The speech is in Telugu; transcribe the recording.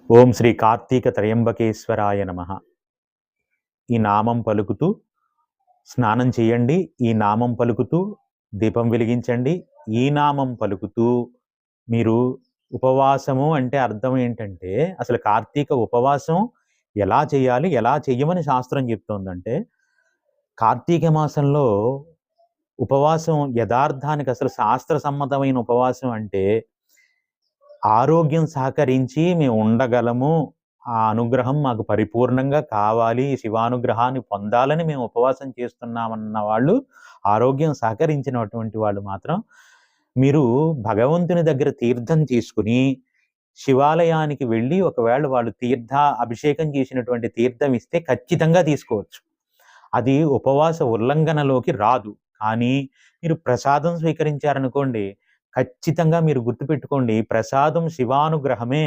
ఓం శ్రీ కార్తీక త్రయంబకేశ్వరాయ నమః. ఈ నామం పలుకుతూ స్నానం చేయండి. ఈ నామం పలుకుతూ దీపం వెలిగించండి. ఈ నామం పలుకుతూ మీరు ఉపవాసము అంటే అర్థం ఏంటంటే, అసలు కార్తీక ఉపవాసం ఎలా చేయాలి, ఎలా చెయ్యమని శాస్త్రం చెప్తోందంటే, కార్తీక మాసంలో ఉపవాసం యథార్థానికి అసలు శాస్త్ర సమ్మతమైన ఉపవాసం అంటే, ఆరోగ్యం సహకరించి మేము ఉండగలము, ఆ అనుగ్రహం మాకు పరిపూర్ణంగా కావాలి, శివానుగ్రహాన్ని పొందాలని మేము ఉపవాసం చేస్తున్నామన్న వాళ్ళు, ఆరోగ్యం సహకరించినటువంటి వాళ్ళు మాత్రం, మీరు భగవంతుని దగ్గర తీర్థం తీసుకుని, శివాలయానికి వెళ్ళి ఒకవేళ వాళ్ళు అభిషేకం చేసినటువంటి తీర్థం ఇస్తే ఖచ్చితంగా తీసుకోవచ్చు. అది ఉపవాస ఉల్లంఘనలోకి రాదు. కానీ మీరు ప్రసాదం స్వీకరించారనుకోండి, ఖచ్చితంగా మీరు గుర్తుపెట్టుకోండి, ప్రసాదం శివానుగ్రహమే.